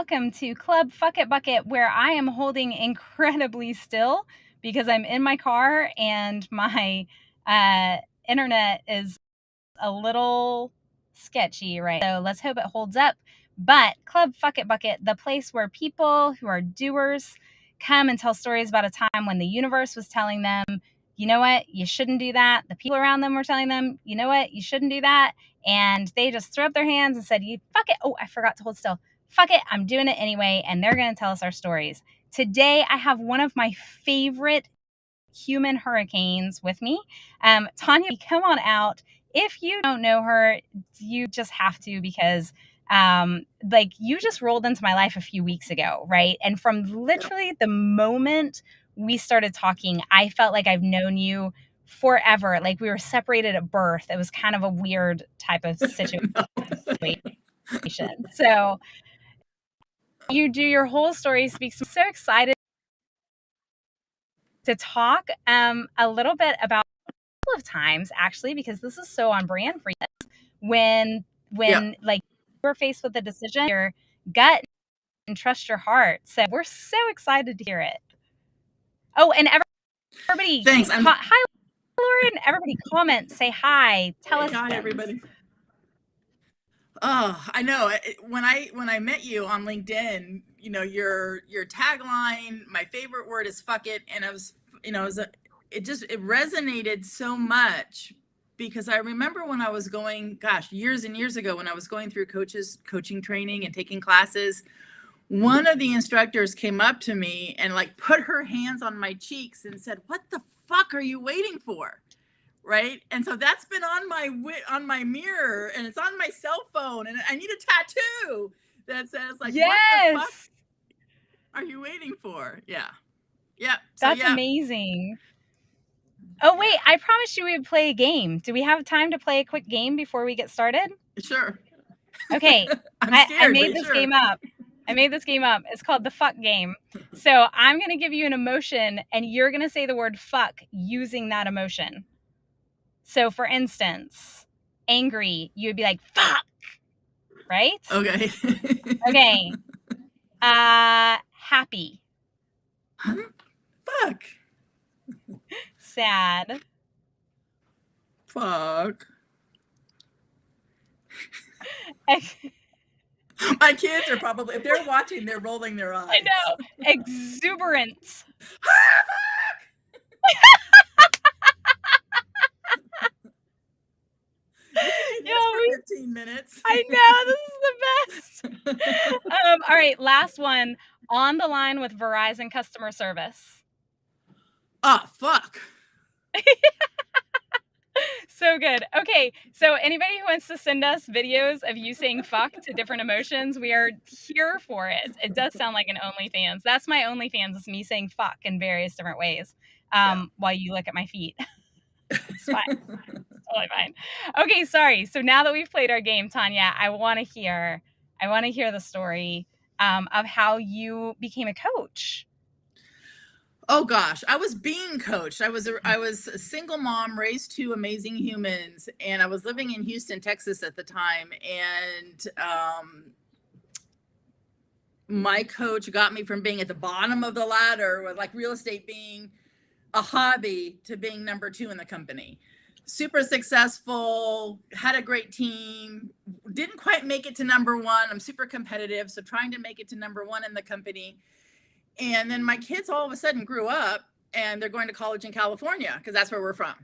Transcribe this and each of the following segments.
welcome to Club Fuck It Bucket, where I am holding incredibly still because I'm in my car and my internet is a little sketchy right now. So let's hope it holds up. But Club Fuck It Bucket, the place where people who are doers come and tell stories about a time when the universe was telling them, you know what, you shouldn't do that. The people around them were telling them, you know what, you shouldn't do that. And they just threw up their hands and said, you fuck it. Oh, I forgot to hold still. Fuck it, I'm doing it anyway. And they're going to tell us our stories. Today, I have one of my favorite human hurricanes with me. Tanya, come on out. If you don't know her, you just have to, because you just rolled into my life a few weeks ago, right? And from literally the moment we started talking, I felt like I've known you forever. Like we were separated at birth. It was kind of a weird type of situation. So you do your whole story speaks. I'm so excited to talk a little bit about a couple of times, actually, because this is so on brand for you. When like you're faced with a decision, your gut and trust your heart. So we're so excited to hear it. Oh, and everybody, thanks. Hi, Lauren. Everybody, comment, say hi, tell us. Hi, everybody. Oh, I know. When I met you on LinkedIn, you know, your tagline, my favorite word is "fuck it," and it resonated so much, because I remember when I was going, years and years ago, when I was going through coaching training and taking classes, one of the instructors came up to me and like put her hands on my cheeks and said, "What the fuck are you waiting for?" Right. And so that's been on my mirror, and it's on my cell phone, and I need a tattoo that says like, yes, what the fuck are you waiting for? Yeah. That's amazing. Oh, wait, I promised you we would play a game. Do we have time to play a quick game before we get started? Sure. Okay. I made this game up. It's called the fuck game. So I'm going to give you an emotion, and you're going to say the word fuck using that emotion. So for instance, angry, you would be like, fuck. Right? Okay. Okay. Happy. Fuck. Sad. Fuck. My kids are probably, if they're watching, they're rolling their eyes. I know. Exuberance. For 15 minutes. I know, this is the best. All right, last one. On the line with Verizon customer service. Oh, fuck. So good. Okay, so anybody who wants to send us videos of you saying fuck to different emotions, we are here for it. It does sound like an OnlyFans. That's my OnlyFans, is me saying fuck in various different ways while you look at my feet. It's fine. It's totally fine. Okay, sorry. So now that we've played our game, Tanya, I want to hear the story of how you became a coach. Oh gosh, I was being coached. I was a single mom, raised two amazing humans, and I was living in Houston, Texas at the time. And my coach got me from being at the bottom of the ladder, with like real estate being a hobby, to being number 2 in the company. Super successful, had a great team, didn't quite make it to number 1. I'm super competitive, so trying to make it to number 1 in the company. And then my kids all of a sudden grew up, and they're going to college in California, because that's where we're from.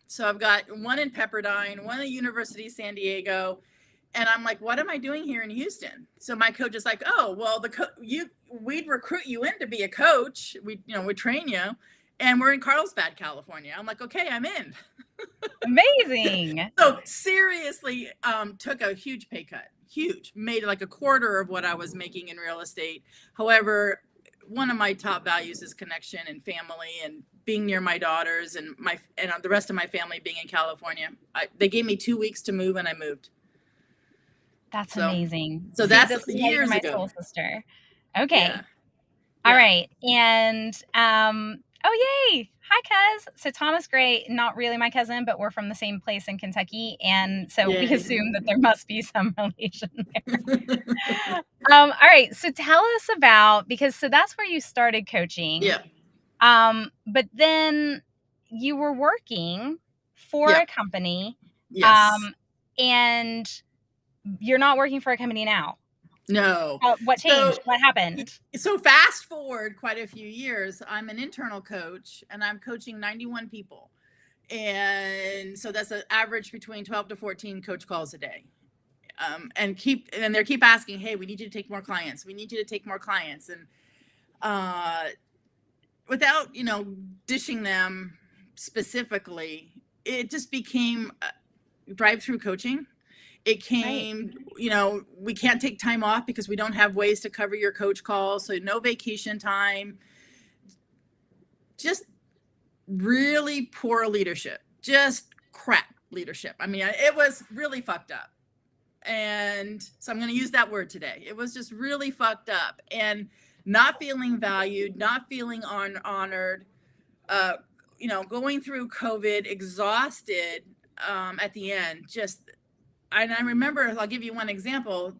So I've got one in Pepperdine, one at University of San Diego. And I'm like, what am I doing here in Houston? So my coach is like, oh, well, we'd recruit you in to be a coach. We train you. And we're in Carlsbad, California. I'm like, okay, I'm in. Amazing. So seriously, took a huge pay cut, made like a quarter of what I was making in real estate. However, one of my top values is connection and family, and being near my daughters and the rest of my family being in California. They gave me 2 weeks to move, and I moved. That's amazing. So that's years ago. My soul sister. Okay. Yeah. All right. And Oh, yay. Hi, cuz. So Thomas Gray, not really my cousin, but we're from the same place in Kentucky. And so we Yay. assume that there must be some relation there. All right. So tell us about, because so that's where you started coaching. Yep. But then you were working for a Yep. company. Yes. And you're not working for a company now. No. What changed? What happened? So fast forward quite a few years, I'm an internal coach and I'm coaching 91 people. And so that's an average between 12 to 14 coach calls a day. And they keep asking, hey, we need you to take more clients. We need you to take more clients. And without, dishing them specifically, it just became drive-through coaching. It came, right. We can't take time off because we don't have ways to cover your coach calls. So no vacation time, just really poor leadership, just crap leadership. I mean, it was really fucked up. And so I'm going to use that word today. It was just really fucked up and not feeling valued, not feeling honored, going through COVID, exhausted at the end. And I remember, I'll give you one example,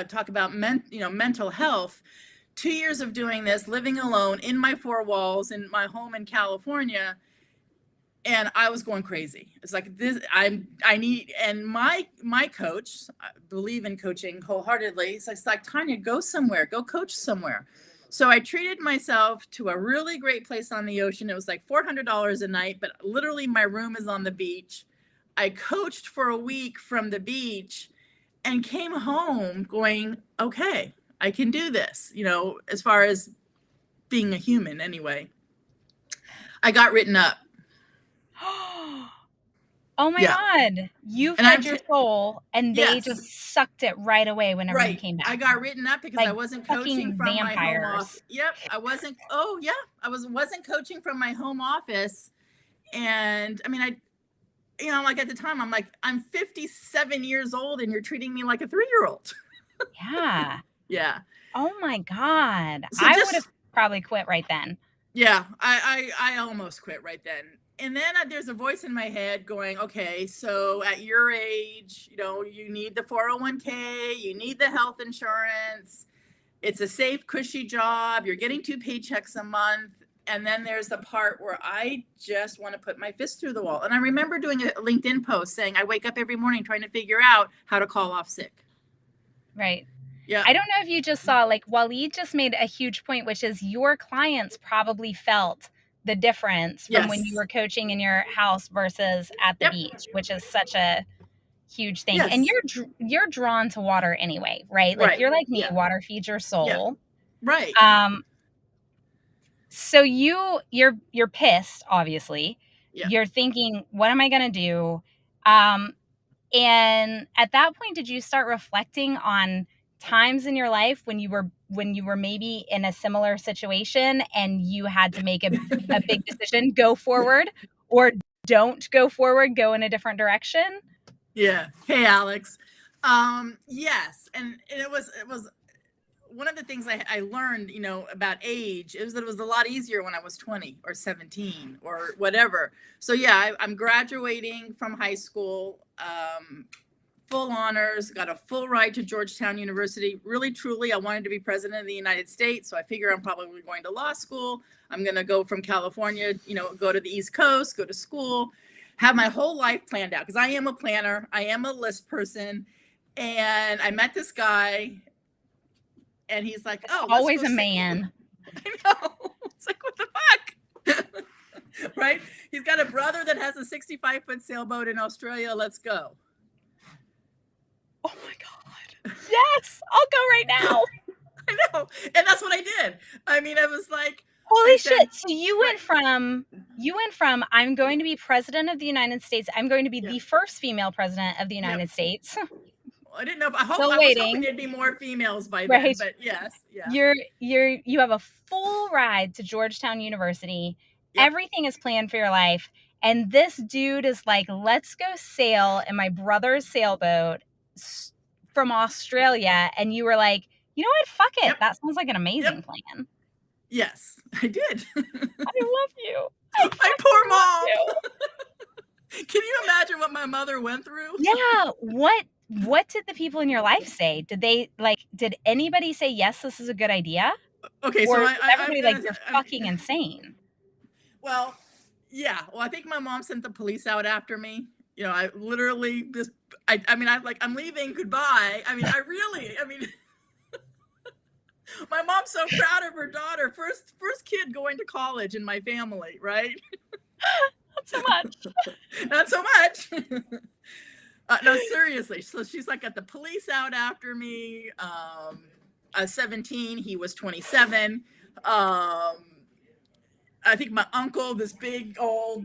talk about mental health. 2 years of doing this, living alone in my four walls in my home in California. And I was going crazy. It's like this, and my coach, I believe in coaching wholeheartedly. It's like, Tanya, go somewhere, go coach somewhere. So I treated myself to a really great place on the ocean. It was like $400 a night, but literally my room is on the beach. I coached for a week from the beach and came home going, okay, I can do this, as far as being a human anyway. I got written up. Oh my God. You fed your soul and they just sucked it right away whenever you came back. I got written up because I wasn't coaching from my home office. Yep. I wasn't coaching from my home office. And I mean, like at the time, I'm like, I'm 57 years old and you're treating me like a 3-year-old. Yeah. Yeah. Oh my God. So I would have probably quit right then. Yeah. I almost quit right then. And then there's a voice in my head going, okay, so at your age, you need the 401k, you need the health insurance. It's a safe, cushy job. You're getting 2 paychecks a month. And then there's the part where I just want to put my fist through the wall. And I remember doing a LinkedIn post saying, I wake up every morning trying to figure out how to call off sick. Right. Yeah. I don't know if you just saw, like, Waleed just made a huge point, which is your clients probably felt the difference from when you were coaching in your house versus at the beach, which is such a huge thing. Yes. And you're drawn to water anyway, right? Like you're like me, water feeds your soul. Yeah. Right. So you're pissed, obviously. Yeah. You're thinking, what am I going to do? And at that point, did you start reflecting on times in your life when you were maybe in a similar situation and you had to make a big decision, go forward or don't go forward, go in a different direction? Yeah. Hey, Alex. Yes. And it was one of the things I learned, about age is that it was a lot easier when I was 20 or 17 or whatever. So yeah, I'm graduating from high school, full honors, got a full ride to Georgetown University. Really, truly, I wanted to be president of the United States. So I figure I'm probably going to law school. I'm going to go from California, go to the East Coast, go to school, have my whole life planned out because I am a planner. I am a list person. And I met this guy and he's like, oh, always a man. I know. It's like, what the fuck? Right? He's got a brother that has a 65-foot sailboat in Australia. Let's go. Oh my God. Yes, I'll go right now. I know. And that's what I did. I mean, I was like, holy shit. So you went from I'm going to be president of the United States. I'm going to be the first female president of the United States. I didn't know. I was hoping there'd be more females by then, but yes. Yeah. You have a full ride to Georgetown University. Yep. Everything is planned for your life. And this dude is like, let's go sail in my brother's sailboat from Australia. And you were like, you know what? Fuck it. Yep. That sounds like an amazing plan. Yes, I did. I love you. I My poor mom. you. Can you imagine what my mother went through? Yeah. What did the people in your life say? Did anybody say, yes, this is a good idea? Okay, Or so was I'm everybody like, gonna. you're fucking insane? Well, yeah. Well, I think my mom sent the police out after me. You know, I literally just. I mean, I'm leaving. Goodbye. I mean, my mom's so proud of her daughter. First kid going to college in my family, right? Not so much. Not so much. No, seriously. So she's like got the police out after me. I was 17. He was 27. I think my uncle, this big old,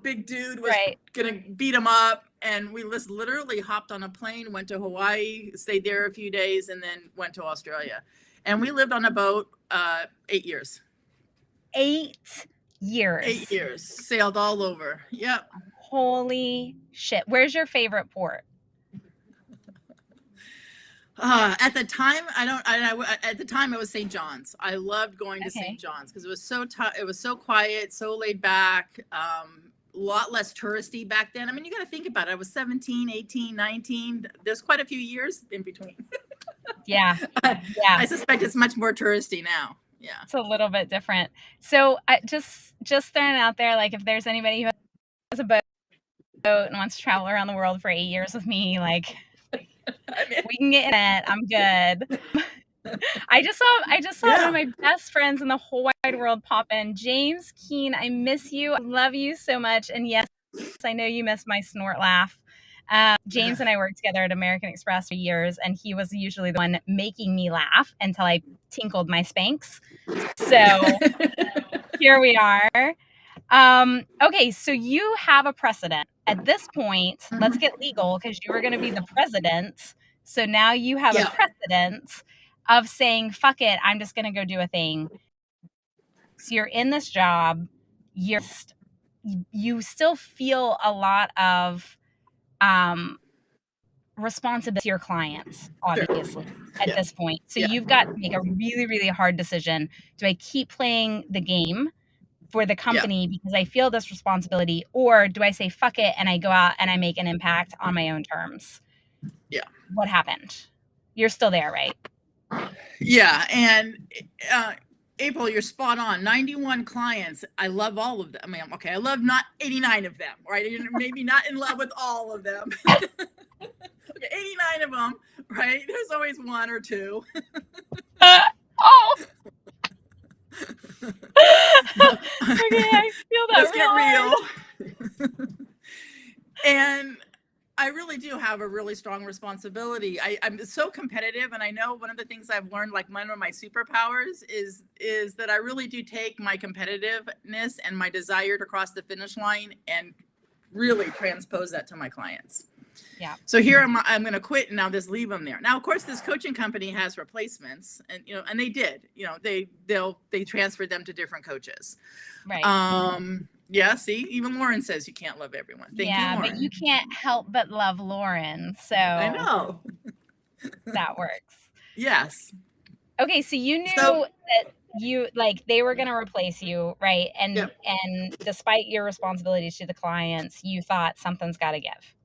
big dude, was Right. gonna beat him up, and we just literally hopped on a plane, went to Hawaii, stayed there a few days, and then went to Australia. And we lived on a boat 8 years. 8 years. 8 years. Sailed all over. Yep. Holy shit. Where's your favorite port? At the time, at the time it was St. John's. I loved going to Okay. St. John's because it was it was so quiet, so laid back, a lot less touristy back then. I mean, you got to think about it. I was 17, 18, 19. There's quite a few years in between. Yeah. Yeah. Yeah. I suspect it's much more touristy now. Yeah. It's a little bit different. So I just throwing out there, like, if there's anybody who has a boat and wants to travel around the world for 8 years with me, like, we can get in it. I'm good. I just saw one of my best friends in the whole wide world pop in. James Keene, I miss you. I love you so much. And yes, I know you miss my snort laugh. James and I worked together at American Express for years, and he was usually the one making me laugh until I tinkled my Spanx. So here we are. Okay, so you have a precedent. At this point, let's get legal because you were going to be the president. So now you have a precedent of saying, fuck it, I'm just going to go do a thing. So you're in this job. You still feel a lot of responsibility to your clients, obviously, at this point. So you've got to make a really, really hard decision. Do I keep playing the game for the company because I feel this responsibility, or do I say fuck it and I go out and I make an impact on my own terms? Yeah. What happened? You're still there, right? Yeah. And April, you're spot on. 91 clients. I love all of them. I mean, okay, I love not 89 of them, right? Maybe not in love with all of them. 89 of them, right? There's always one or two. Oh. Okay, I feel that. Let's get real. And I really do have a really strong responsibility. I'm so competitive, and I know one of the things I've learned, like one of my superpowers, is that I really do take my competitiveness and my desire to cross the finish line and really transpose that to my clients. Yeah. So here I'm going to quit and now just leave them there. Now, of course, this coaching company has replacements, and and they did. They transferred them to different coaches. Right. Yeah. See, even Lauren says you can't love everyone. Thank you, Lauren. But you can't help but love Lauren. So I know that works. Yes. Okay, so you knew that they were going to replace you, right? And despite your responsibilities to the clients, you thought something's got to give.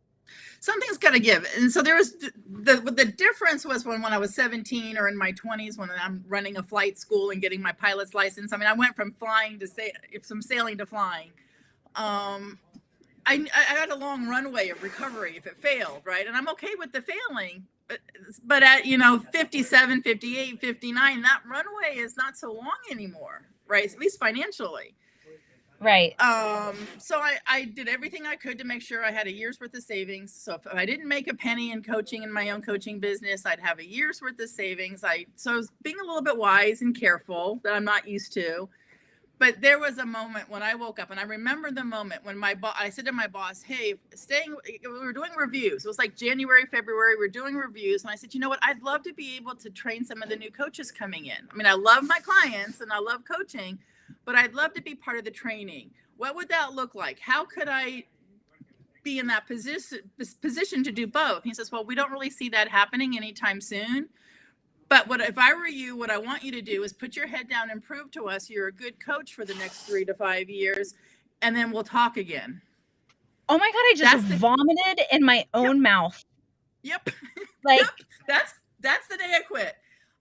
Something's got to give. And so there was the difference was when I was 17 or in my 20s, when I'm running a flight school and getting my pilot's license. I mean, I went from sailing to flying. I had a long runway of recovery if it failed, right? And I'm okay with the failing. But at 57, 58, 59, that runway is not so long anymore, right? At least financially. Right. So I did everything I could to make sure I had a year's worth of savings. So if I didn't make a penny in coaching in my own coaching business, I'd have a year's worth of savings. So I was being a little bit wise and careful that I'm not used to. But there was a moment when I woke up, and I remember the moment when I said to my boss, hey, we were doing reviews. It was like January, February, we're doing reviews. And I said, you know what? I'd love to be able to train some of the new coaches coming in. I mean, I love my clients and I love coaching, but I'd love to be part of the training. What would that look like? How could I be in that position to do both? He says, well, we don't really see that happening anytime soon, But if I were you, what I want you to do is put your head down and prove to us you're a good coach for the next 3 to 5 years, and then we'll talk again. Oh my God, I just vomited in my own mouth. Yep. Like, yep. That's the day I quit.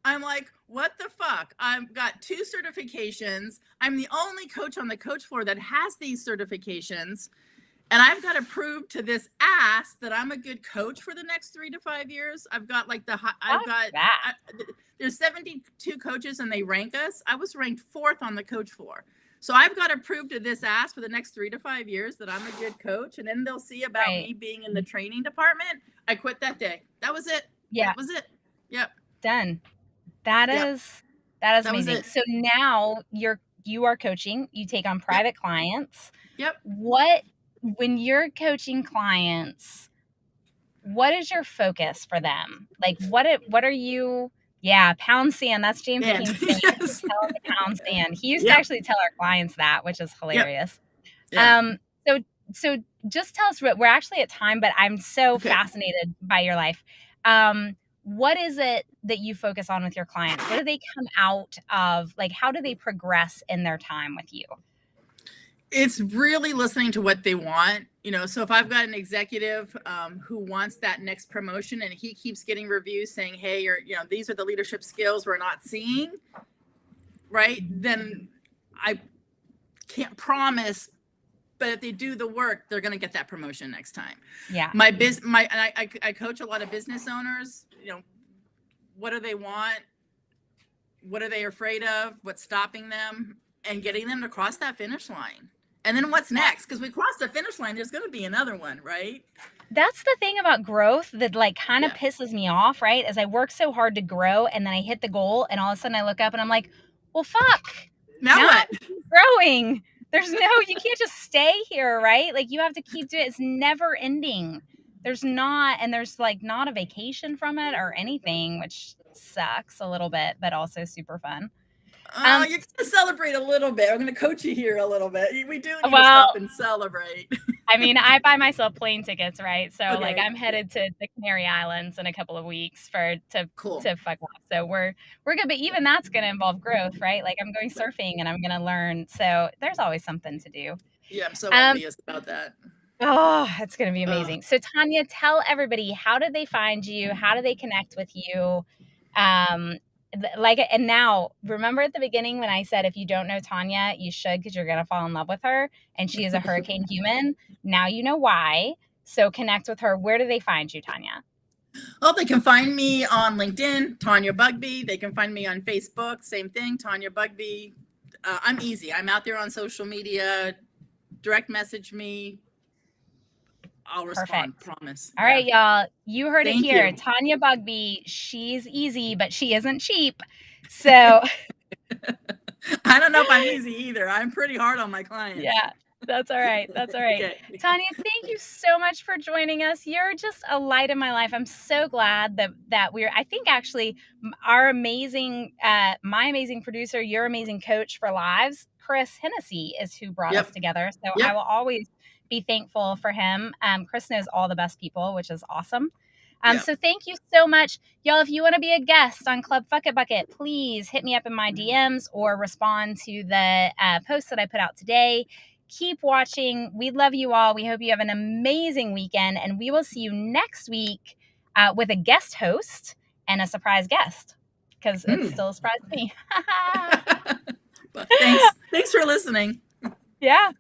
I'm like, what the fuck? I've got 2 certifications. I'm the only coach on the coach floor that has these certifications. And I've got to prove to this ass that I'm a good coach for the next 3 to 5 years. I've got like there's 72 coaches and they rank us. I was ranked 4th on the coach floor. So I've got to prove to this ass for the next 3 to 5 years that I'm a good coach. And then they'll see about me being in the training department. I quit that day. That was it. Yeah. That was it. Yep. Done. That is amazing. So now you are coaching, you take on private clients. Yep. When you're coaching clients, what is your focus for them? Like what are you? Yeah, pound sand. That's James King saying. Yes. Pound sand. He used to actually tell our clients that, which is hilarious. Yep. So just tell us. We're actually at time, but I'm so fascinated by your life. What is it that you focus on with your clients? What do they come out of? Like, how do they progress in their time with you? It's really listening to what they want. So if I've got an executive who wants that next promotion and he keeps getting reviews saying, hey, these are the leadership skills we're not seeing, right? Then I can't promise, but if they do the work, they're going to get that promotion next time. Yeah. I coach a lot of business owners. What do they want? What are they afraid of? What's stopping them? And getting them to cross that finish line. And then what's next? Because we cross the finish line, there's going to be another one, right? That's the thing about growth that like kind of pisses me off, right? As I work so hard to grow and then I hit the goal and all of a sudden I look up and I'm like, well, fuck. Now what? Growing. You can't just stay here, right? Like you have to keep doing it. It's never ending. There's not a vacation from it or anything, which sucks a little bit, but also super fun. You're going to celebrate a little bit. I'm going to coach you here a little bit. We do need to stop and celebrate. I mean, I buy myself plane tickets, right? So I'm headed to the Canary Islands in a couple of weeks to fuck off. So we're good, but even that's going to involve growth, right? Like I'm going surfing and I'm going to learn. So there's always something to do. Yeah, I'm so envious about that. Oh, it's going to be amazing. So Tanya, tell everybody, how did they find you? How do they connect with you? And now remember at the beginning when I said, if you don't know Tanya, you should, because you're going to fall in love with her and she is a hurricane human. Now you know why. So connect with her. Where do they find you, Tanya? Well, they can find me on LinkedIn, Tanya Bugby. They can find me on Facebook. Same thing, Tanya Bugby. I'm easy. I'm out there on social media. Direct message me. I'll respond. Perfect. Promise. All right, y'all. You heard it here. Tanya Bugby. She's easy, but she isn't cheap. So I don't know if I'm easy either. I'm pretty hard on my clients. Yeah, that's all right. That's all right. Okay. Tanya, thank you so much for joining us. You're just a light in my life. I'm so glad that I think actually our amazing, my amazing producer, your amazing coach for lives, Chris Hennessy, is who brought us together. So I will always be thankful for him. Chris knows all the best people, which is awesome. So thank you so much. Y'all, if you want to be a guest on Club Fuck It Bucket, please hit me up in my DMs or respond to the post that I put out today. Keep watching. We love you all. We hope you have an amazing weekend, and we will see you next week with a guest host and a surprise guest, because it's still a surprise to me. Thanks for listening. Yeah.